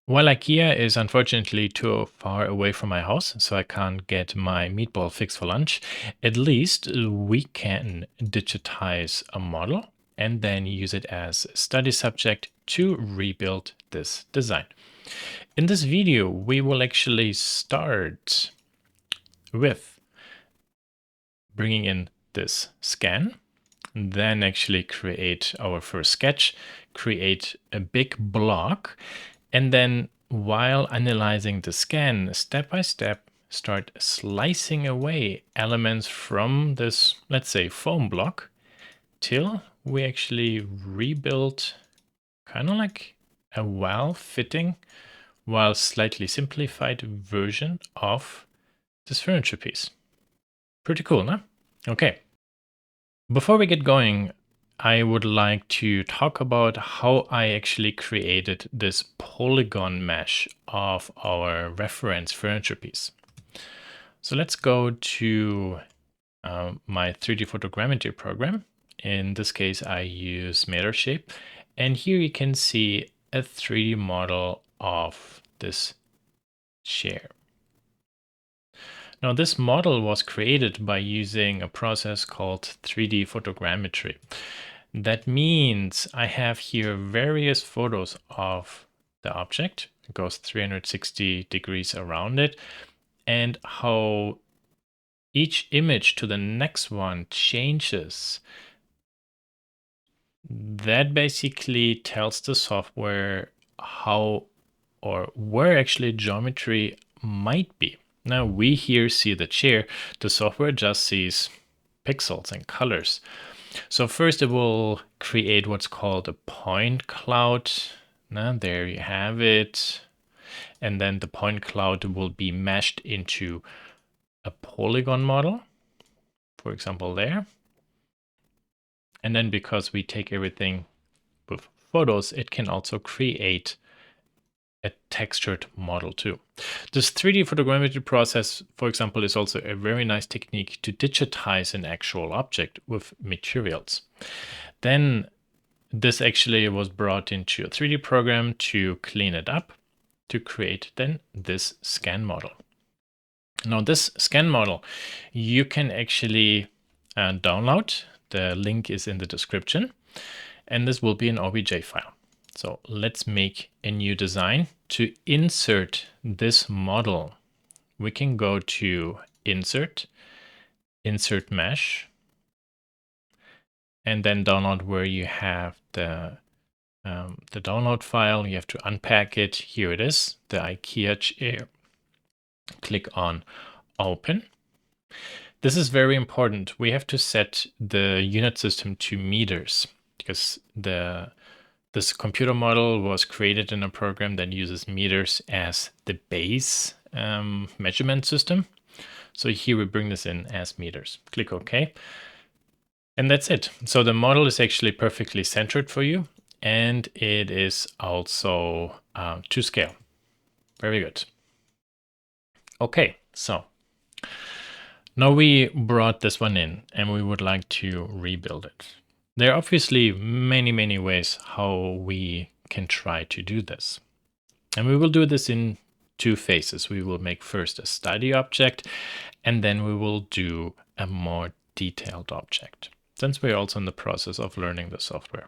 Well, IKEA is unfortunately too far away from my house, so I can't get my meatball fix for lunch. At least we can digitize a model and then use it as a study subject to rebuild this design. In this video, we will actually start with bringing in this scan, then actually create our first sketch, create a big block, and then while analyzing the scan, step by step, start slicing away elements from this, let's say, foam block, till we actually rebuild kind of like a well-fitting, while slightly simplified version of this furniture piece. Pretty cool, no? Okay. Before we get going, I would like to talk about how I actually created this polygon mesh of our reference furniture piece. So let's go to my 3D Photogrammetry program. In this case, I use Metashape. And here you can see a 3D model of this chair. Now, this model was created by using a process called 3D photogrammetry. That means I have here various photos of the object. It goes 360 degrees around it, and how each image to the next one changes. That basically tells the software how or where actually geometry might be. Now we here see the chair, the software just sees pixels and colors. So first it will create what's called a point cloud. Now there you have it. And then the point cloud will be meshed into a polygon model, for example there. And then because we take everything with photos, it can also create a textured model too. This 3D photogrammetry process, for example, is also a very nice technique to digitize an actual object with materials. Then this actually was brought into a 3D program to clean it up, to create then this scan model. Now this scan model, you can actually download. The link is in the description, and this will be an OBJ file. So let's make a new design. To insert this model, we can go to Insert, Insert Mesh, and then download where you have the download file. You have to unpack it. Here it is, the IKEA chair. Click on Open. This is very important. We have to set the unit system to meters because this computer model was created in a program that uses meters as the base measurement system. So here we bring this in as meters. Click OK. And that's it. So the model is actually perfectly centered for you, and it is also to scale. Very good. Okay, so now we brought this one in and we would like to rebuild it. There are obviously many ways how we can try to do this. And we will do this in two phases. We will make first a study object, and then we will do a more detailed object, since we're also in the process of learning the software.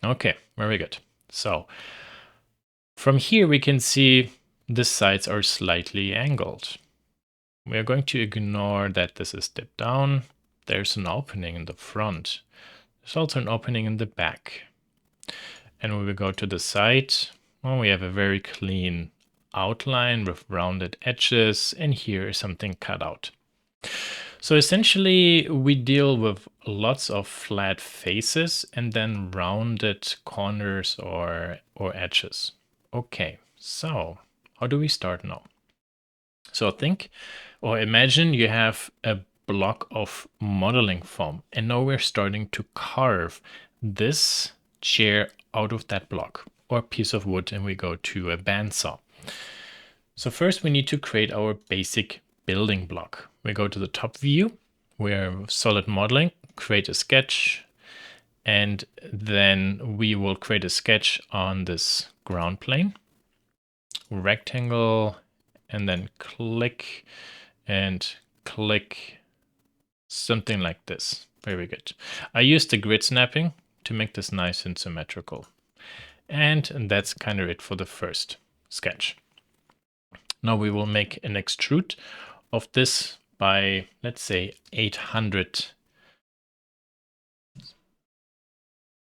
Okay, very good. So from here we can see the sides are slightly angled. We are going to ignore that this is dipped down. There's an opening in the front. There's also an opening in the back. And when we go to the side, well, we have a very clean outline with rounded edges, and here is something cut out. So essentially, we deal with lots of flat faces and then rounded corners or edges. Okay, so how do we start now? So think or imagine you have a block of modeling foam, and now we're starting to carve this chair out of that block or piece of wood, and we go to a bandsaw. So first we need to create our basic building block. We go to the top view, we're solid modeling, create a sketch, and then we will create a sketch on this ground plane. rectangle and then click and click, something like this. Very good. I used the grid snapping to make this nice and symmetrical. And that's kind of it for the first sketch. Now we will make an extrude of this by, let's say, 800.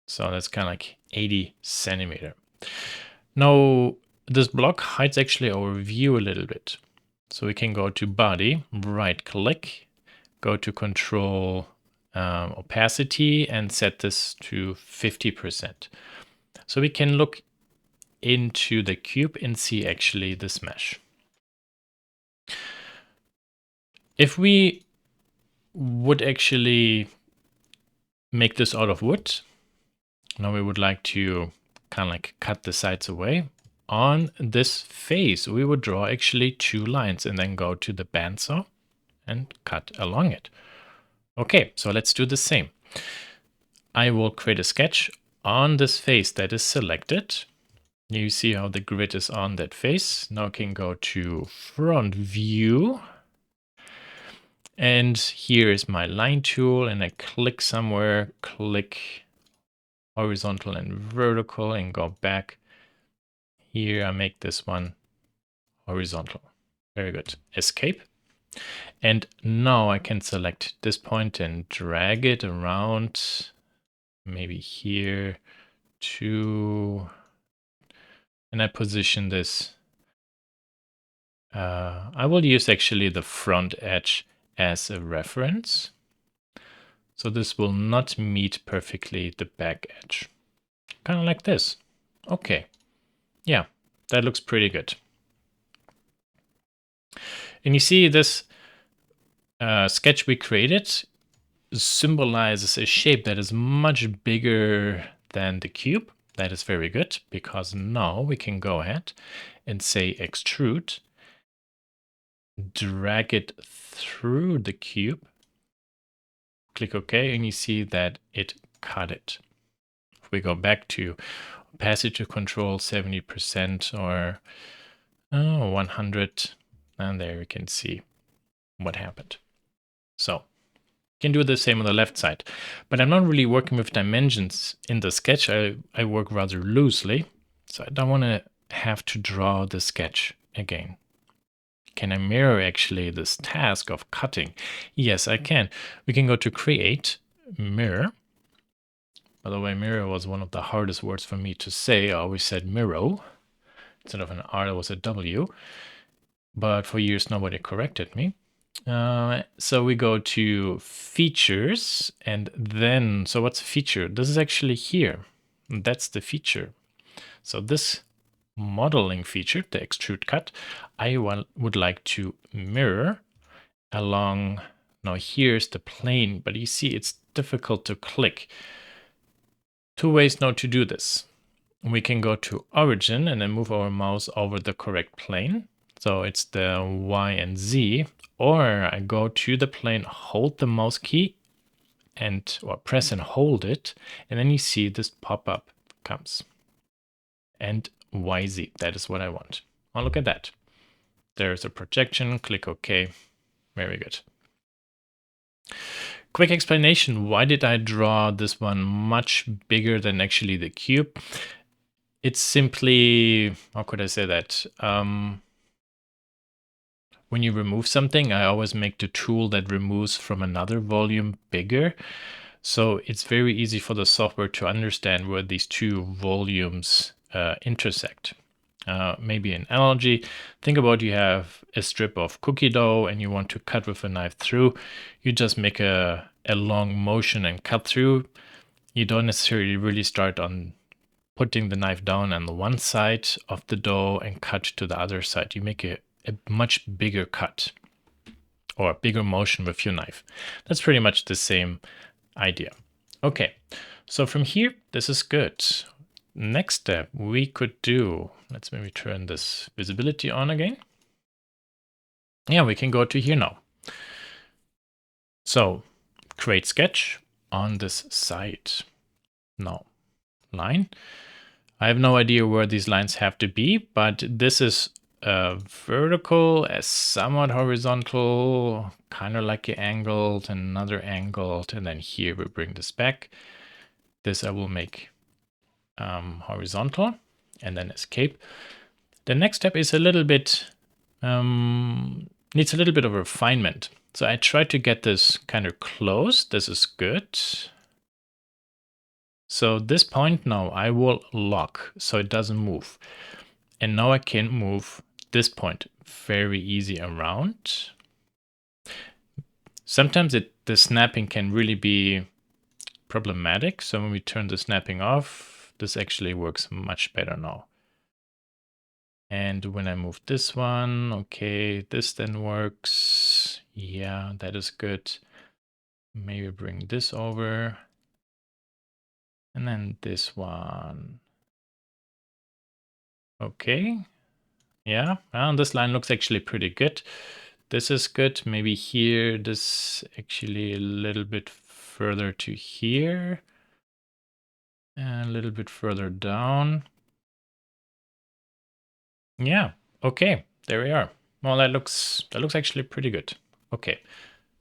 So that's kind of like 80 centimeter. Now this block hides actually our view a little bit. So we can go to body, right click, go to control opacity and set this to 50%. So we can look into the cube and see actually this mesh. If we would actually make this out of wood, now we would like to kind of like cut the sides away. On this face, we would draw actually 2 lines and then go to the bandsaw and cut along it. Okay, so let's do the same. I will create a sketch on this face that is selected. You see how the grid is on that face. Now I can go to front view. And here is my line tool and I click somewhere, click horizontal and vertical and go back. Here I make this one horizontal. Very good. Escape. And now I can select this point and drag it around, maybe here to, and I position this. I will use actually the front edge as a reference. So this will not meet perfectly the back edge. Kind of like this. Okay. Yeah, that looks pretty good. And you see this sketch we created symbolizes a shape that is much bigger than the cube. That is very good because now we can go ahead and say extrude, drag it through the cube, click OK, and you see that it cut it. If we go back to opacity control 70% or 100, and there we can see what happened. So you can do the same on the left side, but I'm not really working with dimensions in the sketch. I work rather loosely, so I don't want to have to draw the sketch again. Can I mirror actually this task of cutting? Yes, I can. We can go to create, mirror. By the way, mirror was one of the hardest words for me to say. I always said mirror. Instead of an R, there was a W. But for years, nobody corrected me. So we go to features and then, so what's a feature? This is actually here. That's the feature. So this modeling feature, the extrude cut, I would like to mirror along. Now here's the plane, but you see it's difficult to click. 2 ways now to do this. We can go to origin and then move our mouse over the correct plane. So it's the Y and Z, or I go to the plane, hold the mouse key or press and hold it. And then you see this pop-up comes and YZ. That is what I want. Oh, look at that. There's a projection, click OK. Very good. Quick explanation. Why did I draw this one much bigger than actually the cube? It's simply, how could I say that? When you remove something, I always make the tool that removes from another volume bigger. So it's very easy for the software to understand where these 2 volumes intersect. Maybe an analogy. Think about you have a strip of cookie dough and you want to cut with a knife through. You just make a long motion and cut through. You don't necessarily really start on putting the knife down on the one side of the dough and cut to the other side. You make a much bigger cut or a bigger motion with your knife. That's pretty much the same idea. Okay, so from here, this is good. Next step we could do, let's maybe turn this visibility on again. Yeah, we can go to here now. So create sketch on this side. Now, line. I have no idea where these lines have to be, but this is vertical, somewhat horizontal, kind of like an angled, and another angled, and then here we bring this back. This I will make horizontal, and then escape. The next step is a little bit, needs a little bit of refinement. So I try to get this kind of close. This is good. So this point now I will lock so it doesn't move. And now I can move this point very easy around. Sometimes the snapping can really be problematic. So when we turn the snapping off, this actually works much better now. And when I move this one, okay, this then works. Yeah, that is good. Maybe bring this over. And then this one. Okay. Yeah, well, this line looks actually pretty good. This is good. Maybe here, this actually a little bit further to here. And a little bit further down. Yeah, okay, there we are. Well, that looks actually pretty good. Okay,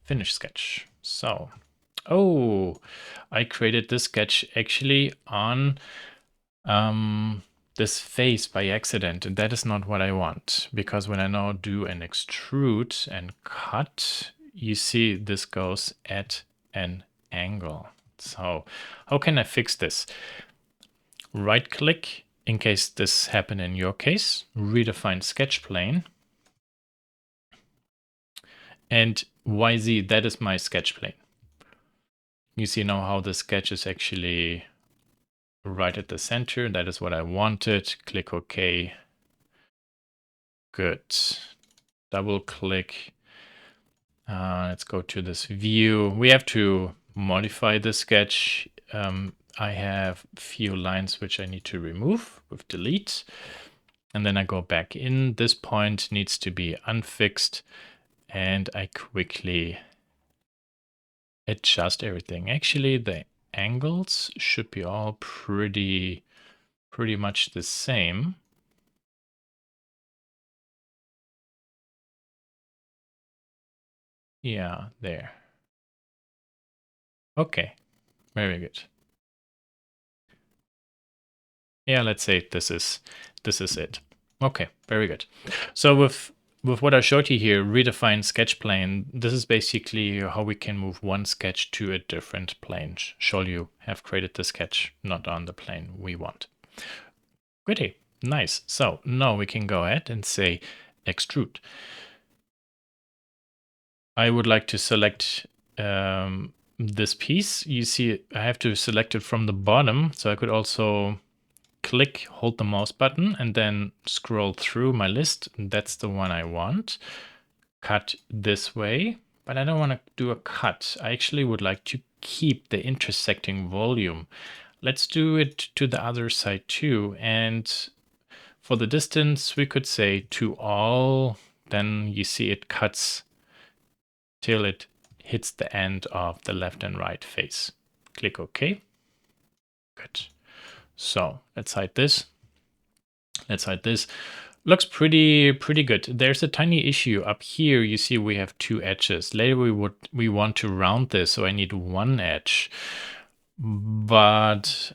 finish sketch. So, oh, I created this sketch actually on this face by accident, and that is not what I want, because when I now do an extrude and cut, you see this goes at an angle. So how can I fix this? Right click, in case this happened in your case, redefine sketch plane. And YZ, that is my sketch plane. You see now how the sketch is actually right at the center. That is what I wanted. Click OK. Good. Double click. Let's go to this view. We have to modify the sketch. I have a few lines which I need to remove with delete. And then I go back in. This point needs to be unfixed. And I quickly adjust everything. Actually, the angles should be all pretty much the same. Yeah, there. Okay, very good. Yeah, let's say this is it. Okay, very good. So with what I showed you here, redefine sketch plane, this is basically how we can move one sketch to a different plane. Show you have created the sketch not on the plane we want. Goodie, nice. So now we can go ahead and say extrude. I would like to select this piece. You see, I have to select it from the bottom. So I could also click, hold the mouse button, and then scroll through my list. That's the one I want. Cut this way, but I don't want to do a cut. I actually would like to keep the intersecting volume. Let's do it to the other side too. And for the distance, we could say to all. Then you see it cuts till it hits the end of the left and right face. Click OK. Good. So let's hide this. Let's hide this. Looks pretty good. There's a tiny issue up here. You see we have two edges. Later we want to round this, so I need one edge. But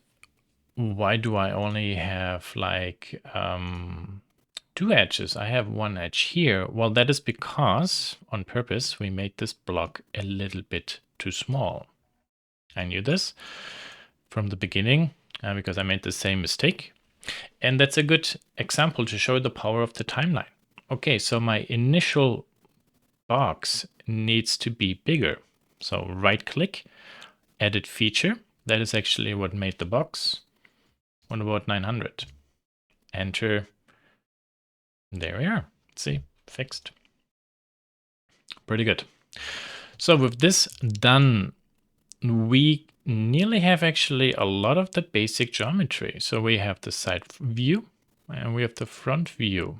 why do I only have like two edges? I have one edge here. Well, that is because on purpose we made this block a little bit too small. I knew this from the beginning because I made the same mistake. And that's a good example to show the power of the timeline. Okay, so my initial box needs to be bigger. So right click, edit feature. That is actually what made the box. What about 900? Enter. There we are. See, fixed. Pretty good. So with this done, we nearly have actually a lot of the basic geometry. So we have the side view and we have the front view.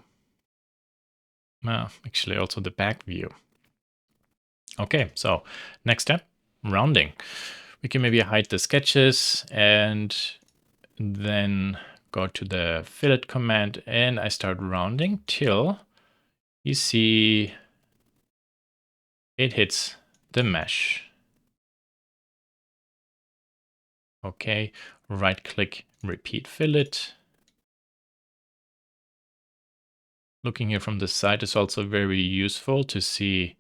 Actually also the back view. Okay, so next step, rounding. We can maybe hide the sketches and then go to the fillet command and I start rounding till you see it hits the mesh. Okay, right click, repeat fillet. Looking here from the side is also very useful to see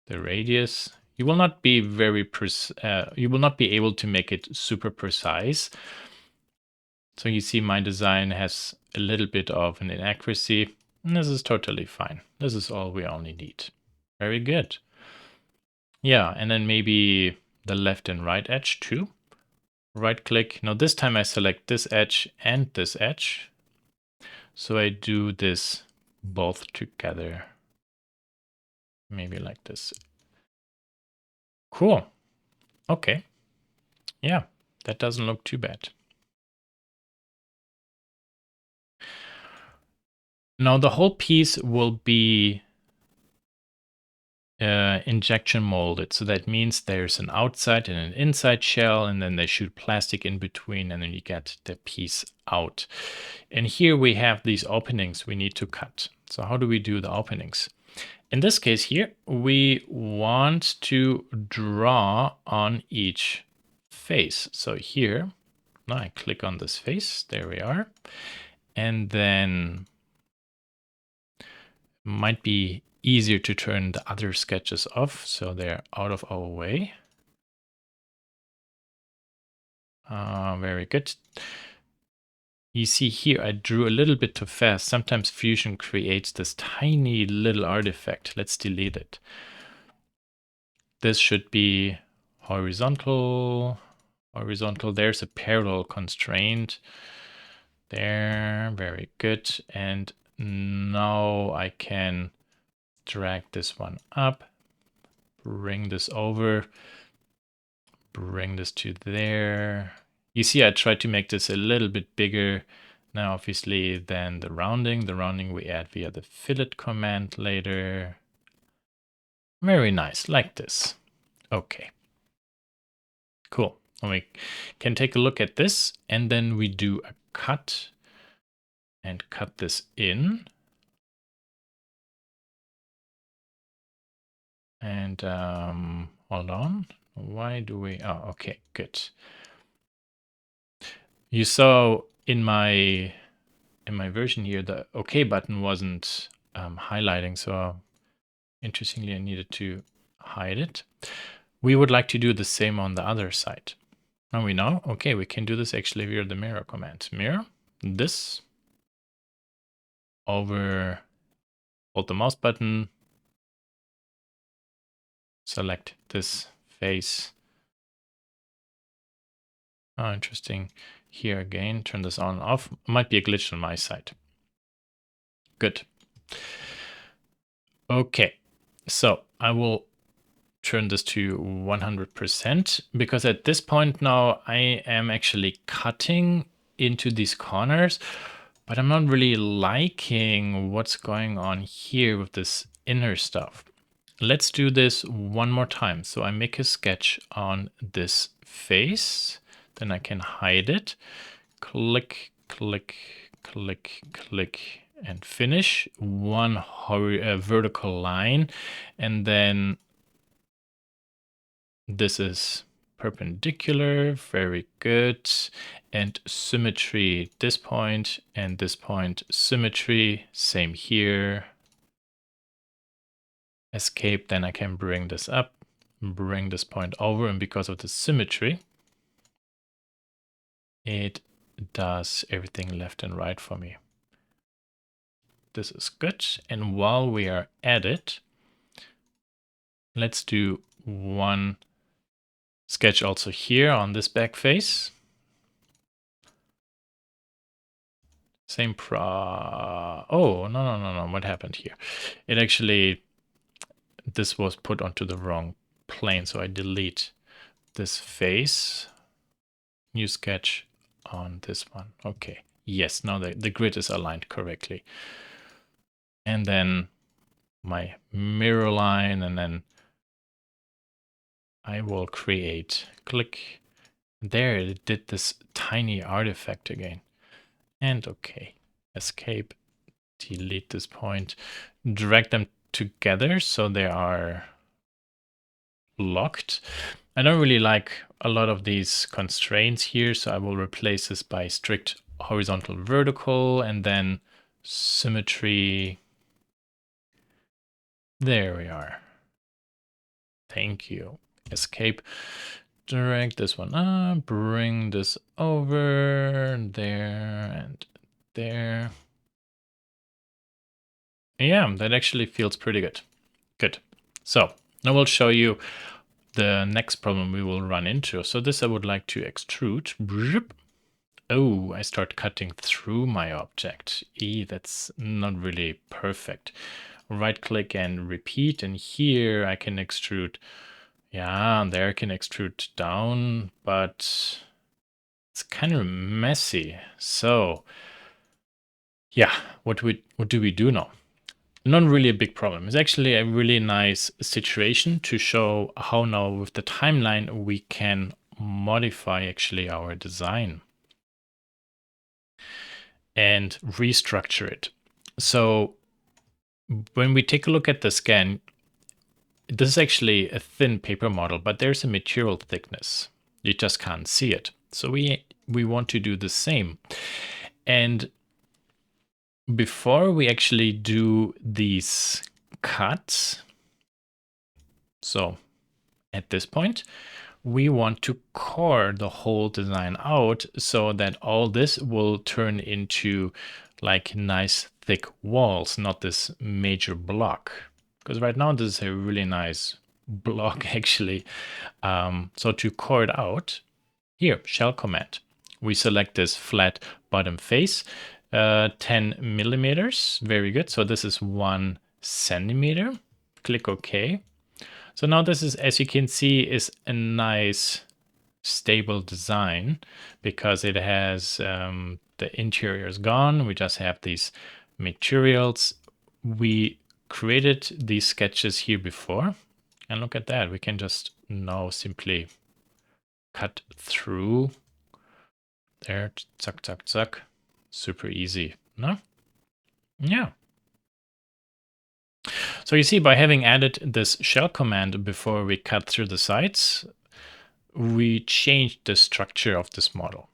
the radius. You will not be you will not be able to make it super precise. So you see my design has a little bit of an inaccuracy. And this is totally fine. This is all we only need. Very good. Yeah, and then maybe the left and right edge too. Right click. Now this time I select this edge and this edge. So I do this both together. Maybe like this. Cool. Okay. Yeah, that doesn't look too bad. Now the whole piece will be injection molded. So that means there's an outside and an inside shell, and then they shoot plastic in between, and then you get the piece out. And here we have these openings we need to cut. So how do we do the openings? In this case here, we want to draw on each face. So here, now I click on this face, there we are. And then might be easier to turn the other sketches off so they're out of our way. Very good. You see here, I drew a little bit too fast. Sometimes Fusion creates this tiny little artifact. Let's delete it. This should be horizontal, horizontal. There's a parallel constraint there. Very good. And now I can drag this one up, bring this over, bring this to there. You see, I tried to make this a little bit bigger now, obviously, than the rounding. The rounding we add via the fillet command later. Very nice, like this. Okay. Cool. And we can take a look at this, and then we do a cut and cut this in. And hold on. Why do we? Oh, okay, good. You saw in my version here, the OK button wasn't highlighting, so interestingly, I needed to hide it. We would like to do the same on the other side. Now we know, okay, we can do this actually via the mirror command. Mirror, this, over, hold the mouse button, select this face. Oh, interesting. Here again, turn this on and off. Might be a glitch on my side. Good. Okay, so I will turn this to 100% because at this point now I am actually cutting into these corners, but I'm not really liking what's going on here with this inner stuff. Let's do this one more time. So I make a sketch on this face, then I can hide it, click, click, click, click, and finish one vertical line, and then this is perpendicular, very good, and symmetry, this point and this point, symmetry, same here. Escape, then I can bring this up, bring this point over, and because of the symmetry, it does everything left and right for me. This is good, and while we are at it, let's do one sketch also here on this back face. Same oh, no, what happened here? It actually, this was put onto the wrong plane, so I delete this face, new sketch on this one. Okay, yes, now the grid is aligned correctly. And then my mirror line, and then I will create, click, there it did this tiny artifact again. And okay, escape, delete this point, drag them together so they are locked. I don't really like a lot of these constraints here, so I will replace this by strict horizontal vertical and then symmetry. There we are. Thank you. Escape. Drag this one up, bring this over there and there. Yeah, that actually feels pretty good. Good. So now we'll show you the next problem we will run into. So this I would like to extrude. Oh, I start cutting through my object. That's not really perfect. Right click and repeat, and here I can extrude. Yeah, and there I can extrude down, but it's kind of messy. So yeah, what do we do now? Not really a big problem. It's actually a really nice situation to show how now with the timeline we can modify actually our design and restructure it. So when we take a look at the scan, this is actually a thin paper model, but there's a material thickness. You just can't see it. So we want to do the same. And before we actually do these cuts, so at this point, we want to core the whole design out so that all this will turn into like nice thick walls, not this major block. Because right now this is a really nice block actually. So to core it out, here, shell command. We select this flat bottom face, 10 millimeters. Very good. So this is 1 centimeter. Click OK. So now this is, as you can see, is a nice stable design because it has the interior is gone. We just have these materials. We created these sketches here before, and look at that. We can just now simply cut through there. Zuck, zuck, zuck. Super easy, no? Yeah. So you see, by having added this shell command before we cut through the sides, we changed the structure of this model.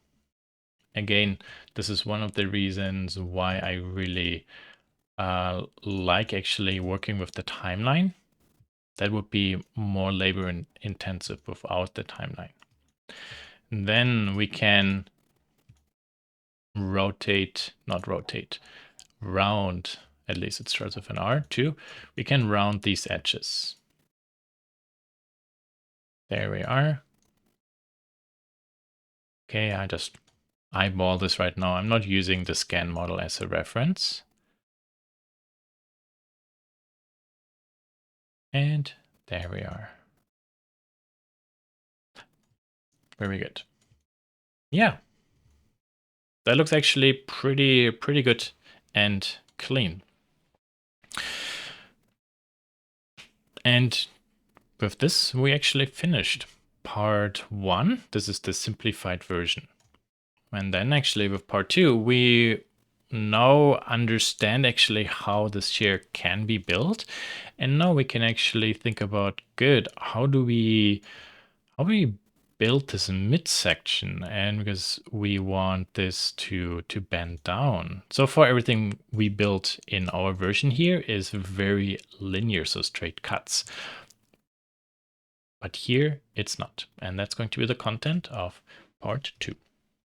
Again, this is one of the reasons why I really like actually working with the timeline. That would be more labor intensive without the timeline. And then we can round, at least it starts with an R too. We can round these edges. There we are. Okay, I just eyeball this right now. I'm not using the scan model as a reference. And there we are. Very good. Yeah. That looks actually pretty good and clean. And with this, we actually finished part 1. This is the simplified version. And then actually with part 2, we now understand actually how this chair can be built. And now we can actually think about, good, how do we build this midsection, and because we want this to bend down. So far, everything we built in our version here is very linear, so straight cuts. But here it's not. And that's going to be the content of part 2.